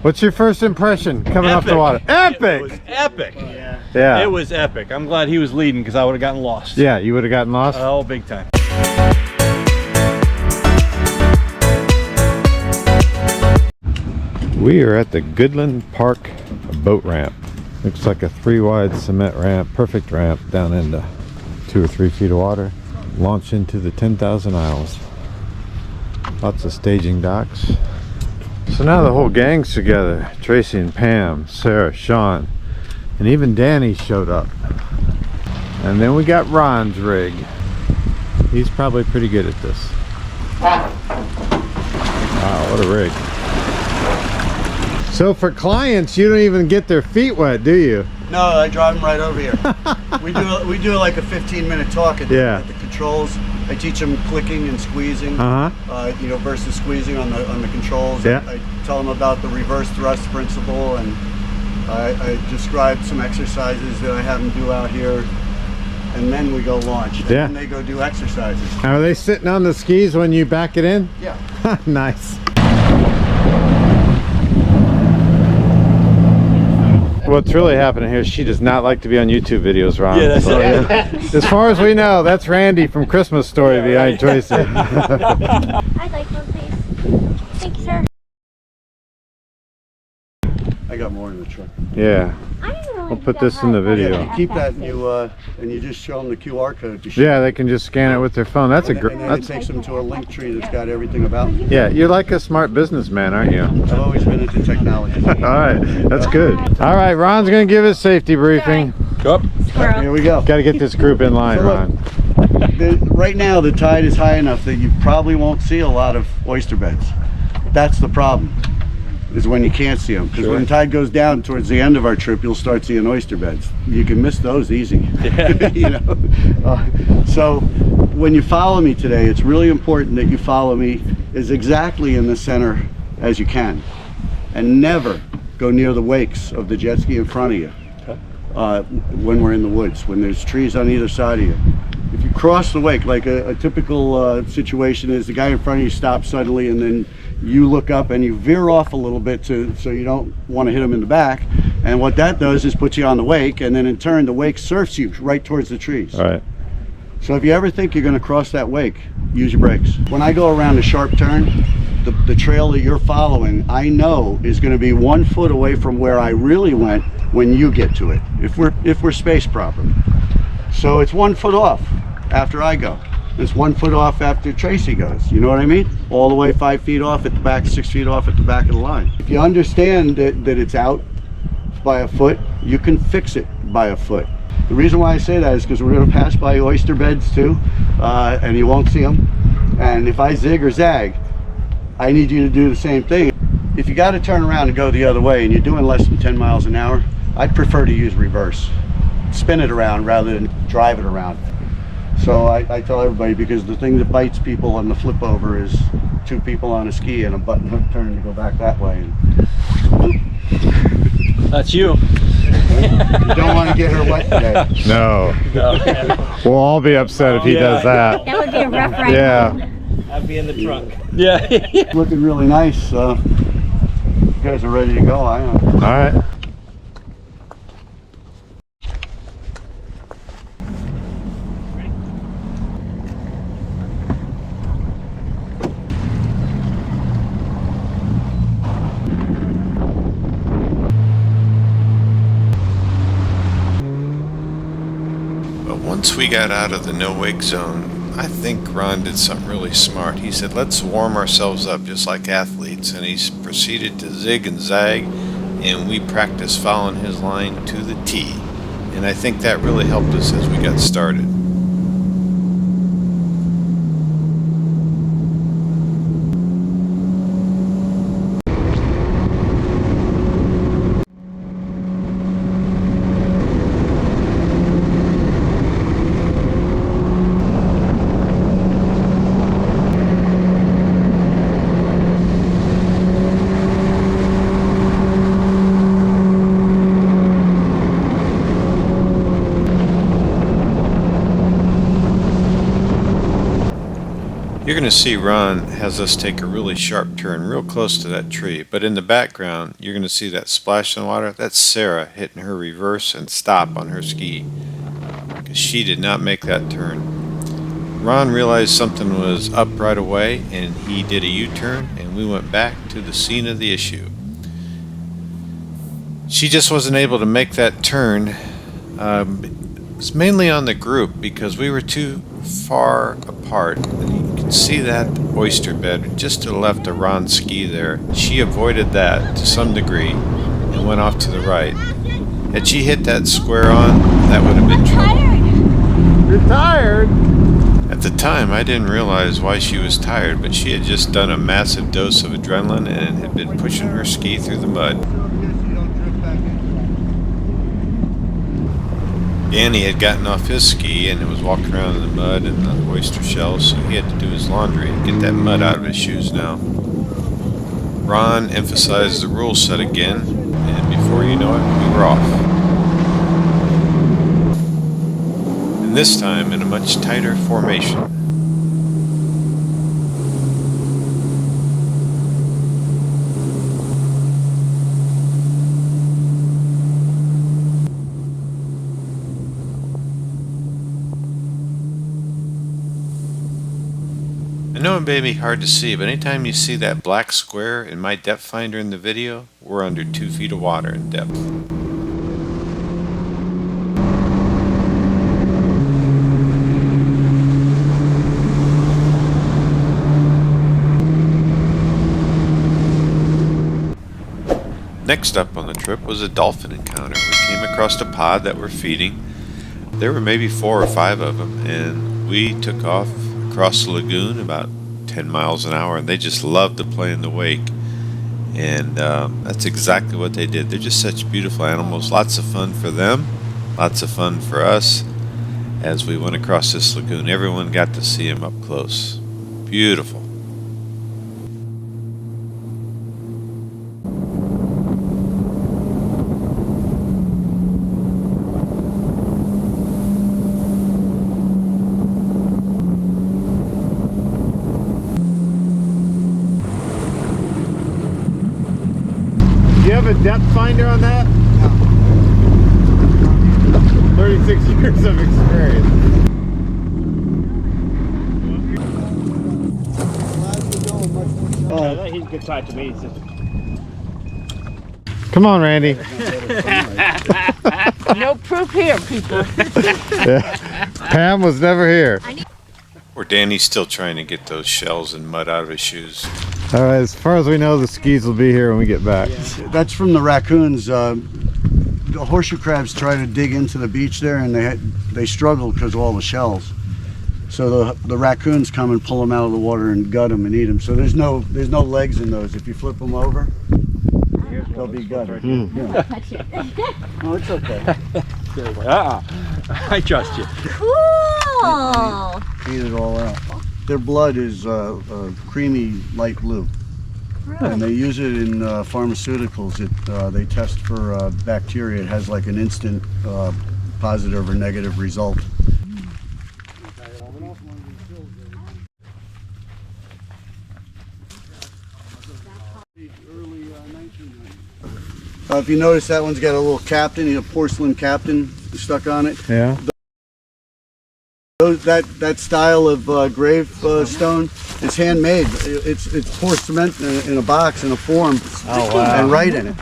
What's your first impression coming off the water? Epic! It was epic. Yeah. It was epic. I'm glad he was leading because I would have gotten lost. Yeah, you would have gotten lost? Oh, big time. We are at the Goodland Park boat ramp. Looks like a 3-wide cement ramp, perfect ramp down into 2 or 3 feet of water. Launch into the 10,000 Isles. Lots of staging docks. So now the whole gang's together. Tracy and Pam, Sarah, Sean, and even Danny showed up. And then we got Ron's rig. He's probably pretty good at this. Wow, what a rig. So for clients, you don't even get their feet wet, do you? No, I drive them right over here. we do like a 15-minute talk at the controls. I teach them clicking and squeezing, you know, versus squeezing on the controls. Yeah. I tell them about the reverse thrust principle, and I describe some exercises that I have them do out here, and then we go launch. And then they go do exercises. Are they sitting on the skis when you back it in? Yeah. Nice. What's really happening here is she does not like to be on YouTube videos, Ron. Yeah, that's it. As far as we know, that's Randy from Christmas Story behind Tracy. I'd like one, please. Thank you, sir. I got more in the truck. Yeah. I didn't really We'll put this in the video. Yeah, you keep that, and you just show them the QR code. To Yeah, they can just scan it with their phone. That's a great. And it takes them to a link tree that's got everything about me. Yeah, you're like a smart businessman, aren't you? I've always been into technology. All right, that's good. All right, Ron's gonna give his safety briefing. Go. Here we go. Got to get this group in line, So look, Ron. right now the tide is high enough that you probably won't see a lot of oyster beds. That's the problem, is when you can't see them. Because when the tide goes down towards the end of our trip, you'll start seeing oyster beds. You can miss those easy. You know. So when you follow me today, it's really important that you follow me as exactly in the center as you can, and never go near the wakes of the jet ski in front of you. When we're in the woods, when there's trees on either side of you. If you cross the wake, like a typical situation is the guy in front of you stops suddenly, and then you look up and you veer off a little bit so you don't want to hit him in the back, and what that does is puts you on the wake, and then in turn the wake surfs you right towards the trees. All right. So if you ever think you're going to cross that wake, use your brakes. When I go around a sharp turn, the trail that you're following, I know is going to be 1 foot away from where I really went when you get to it, if we're spaced properly. So it's 1 foot off after I go. It's 1 foot off after Tracy goes. You know what I mean? All the way 5 feet off at the back, 6 feet off at the back of the line. If you understand that it's out by a foot, you can fix it by a foot. The reason why I say that is because we're going to pass by oyster beds too, and you won't see them. And if I zig or zag, I need you to do the same thing. If you got to turn around and go the other way and you're doing less than 10 miles an hour, I'd prefer to use reverse. Spin it around rather than drive it around. So I tell everybody, because the thing that bites people on the flip over is 2 people on a ski and a button hook turn to go back that way. That's you. You don't want to get her wet today. No. We'll all be upset if he does that. That would be a rough ride. Yeah. I'd be in the trunk. Yeah. Looking really nice. You guys are ready to go. I am. All right. Once we got out of the no-wake zone, I think Ron did something really smart. He said, let's warm ourselves up just like athletes, and he proceeded to zig and zag, and we practiced following his line to the T. And I think that really helped us as we got started. You're going to see Ron has us take a really sharp turn real close to that tree, but in the background you're going to see that splash in the water. That's Sarah hitting her reverse and stop on her ski, because she did not make that turn. Ron realized something was up right away and he did a U-turn, and we went back to the scene of the issue. She just wasn't able to make that turn. It's mainly on the group because we were too far apart. And you can see that oyster bed just to the left of Ron's ski there. She avoided that to some degree and went off to the right. Had she hit that square on, that would have been trouble. You're tired? At the time, I didn't realize why she was tired, but she had just done a massive dose of adrenaline and had been pushing her ski through the mud. Danny had gotten off his ski and was walking around in the mud and the oyster shells, so he had to do his laundry and get that mud out of his shoes now. Ron emphasized the rule set again, and before you know it, we were off. And this time in a much tighter formation. I know it may be hard to see, but anytime you see that black square in my depth finder in the video, we're under 2 feet of water in depth. Next up on the trip was a dolphin encounter. We came across a pod that were feeding. There were maybe 4 or 5 of them, and we took off across the lagoon about 10 miles an hour, and they just loved to play in the wake. And that's exactly what they did. They're just such beautiful animals. Lots of fun for them, lots of fun for us as we went across this lagoon. Everyone got to see them up close. Beautiful. Do you have a depth finder on that? No. 36 years of experience. Oh, he's a good side to me. Come on, Randy. No proof here, people. Yeah. Pam was never here. Or Danny's still trying to get those shells and mud out of his shoes. All right, as far as we know, the skis will be here when we get back. That's from the raccoons. The horseshoe crabs try to dig into the beach there, and they struggle because of all the shells. So the raccoons come and pull them out of the water and gut them and eat them. So there's no legs in those. If you flip them over, they'll be gutted. Yeah. Oh, it's okay. I trust you. Cool. Eat it all out. Their blood is creamy light blue, and they use it in pharmaceuticals. They test for bacteria. It has like an instant positive or negative result. If you notice, that one's got a little captain, a porcelain captain stuck on it. Yeah. That style of gravestone is handmade. It's poured cement in a box in a form and write in it.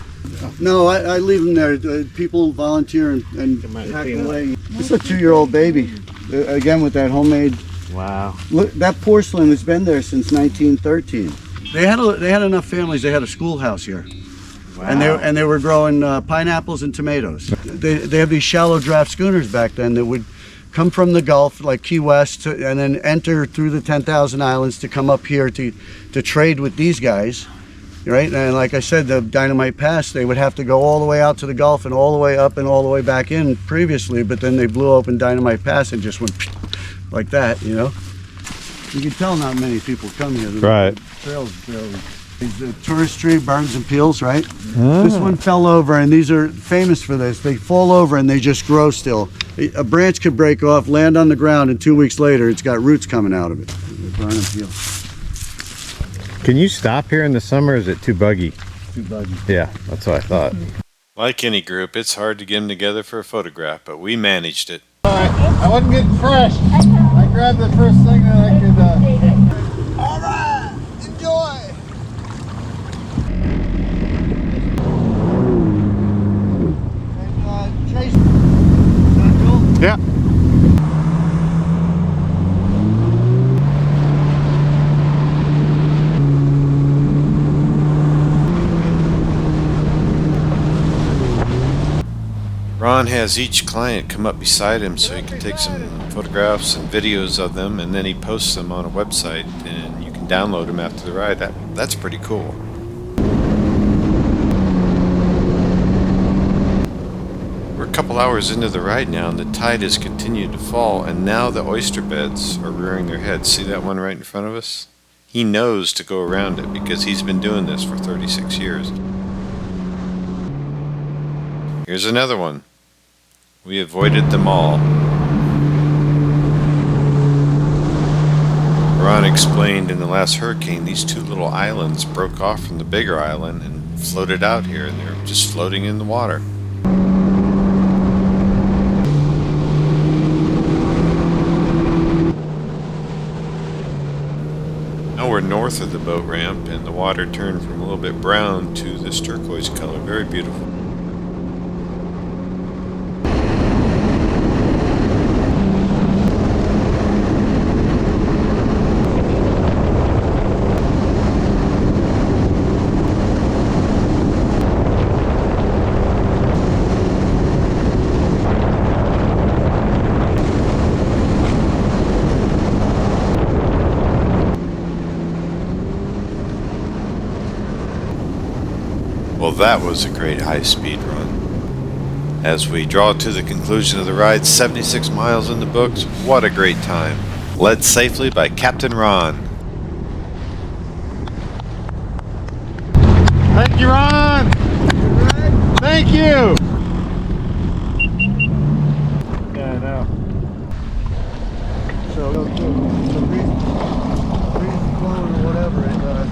No, I leave them there. People volunteer and pack away. It's a 2-year-old baby. Again with that homemade. Wow. Look, that porcelain has been there since 1913. They had enough families. They had a schoolhouse here. Wow. And they were growing pineapples and tomatoes. They have these shallow draft schooners back then that would come from the Gulf, like Key West, and then enter through the 10,000 islands to come up here to trade with these guys, right? And like I said, the Dynamite Pass, they would have to go all the way out to the Gulf and all the way up and all the way back in previously, but then they blew open Dynamite Pass and just went like that, you know? You can tell not many people come here. Right. The trails barely. The tourist tree burns and peels, right? This one fell over, and these are famous for this. They fall over and they just grow still. A branch could break off, land on the ground, and 2 weeks later it's got roots coming out of it. burn and peel. Can you stop here in the summer? Or is it too buggy? Too buggy. Yeah, that's what I thought. Like any group, it's hard to get them together for a photograph, but we managed it. Alright, I wasn't getting fresh. I grabbed the first thing that I could. Alright, enjoy! Chase. Is that cool? Yeah. Ron has each client come up beside him so he can take some photographs and videos of them, and then he posts them on a website and you can download them after the ride. That's pretty cool. We're a couple hours into the ride now, and the tide has continued to fall, and now the oyster beds are rearing their heads. See that one right in front of us? He knows to go around it because he's been doing this for 36 years. Here's another one. We avoided them all. Ron explained in the last hurricane these two little islands broke off from the bigger island and floated out here, and they're just floating in the water. Now we're north of the boat ramp, and the water turned from a little bit brown to this turquoise color. Very beautiful. Well, that was a great high-speed run. As we draw to the conclusion of the ride, 76 miles in the books, what a great time. Led safely by Captain Ron. Thank you, Ron! Thank you! Yeah, I know. So the breeze blowing or whatever it does.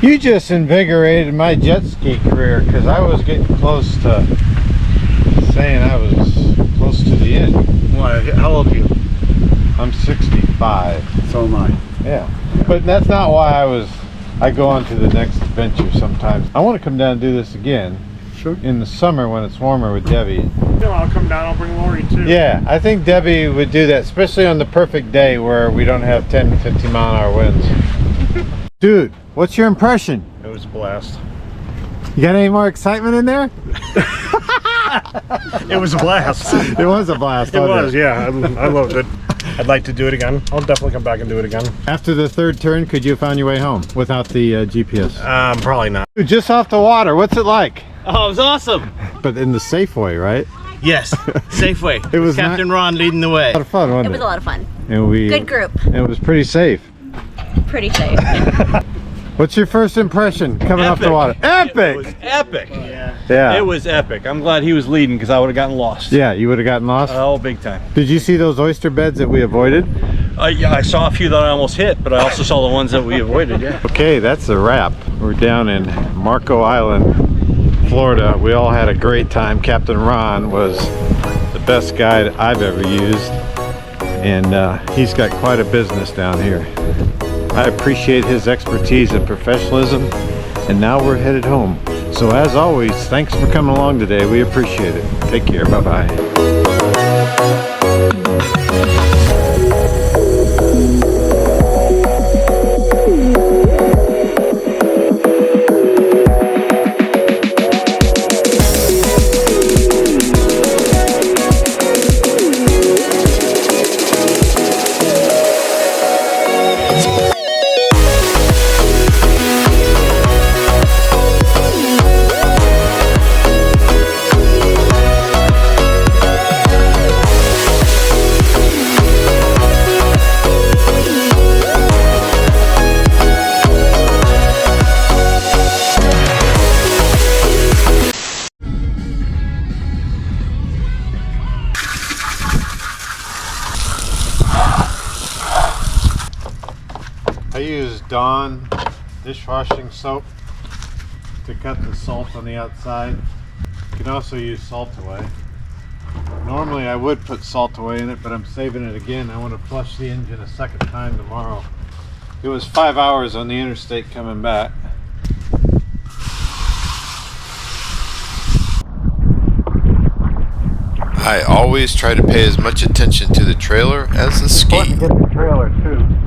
You just invigorated my jet ski career, because I was getting close to saying I was close to the end. Why? How old are you? I'm 65. So am I. Yeah. But that's not why I go on to the next adventure sometimes. I want to come down and do this again. Sure. In the summer when it's warmer with Debbie. No, I'll come down. I'll bring Lori too. Yeah, I think Debbie would do that, especially on the perfect day where we don't have 10 to 15 mile an hour winds. Dude, what's your impression? It was a blast. You got any more excitement in there? It was a blast. It was a blast. It wasn't was, yeah. I loved it. I'd like to do it again. I'll definitely come back and do it again. After the third turn, could you have found your way home without the GPS? Probably not. Dude, just off the water, what's it like? Oh, it was awesome. But in the safe way, right? Yes, Safeway. It was Captain Ron leading the way. A lot of fun, wasn't It it? was a lot of fun. And Good group. It was pretty safe. Pretty safe. What's your first impression coming off the Epic. water? Epic! It was epic. Yeah. It was epic. I'm glad he was leading because I would have gotten lost. Yeah, you would have gotten lost. Oh, big time. Did you see those oyster beds that we avoided? Yeah, I saw a few that I almost hit, but I also saw the ones that we avoided, yeah. Okay, that's a wrap. We're down in Marco Island, Florida. We all had a great time. Captain Ron was the best guide I've ever used, and he's got quite a business down here. I appreciate his expertise and professionalism, and now we're headed home. So as always, thanks for coming along today. We appreciate it. Take care. Bye-bye. I use Dawn dishwashing soap to cut the salt on the outside. You can also use salt away. Normally I would put salt away in it, but I'm saving it again. I want to flush the engine a second time tomorrow. It was 5 hours on the interstate coming back. I always try to pay as much attention to the trailer as the ski. Get the trailer too.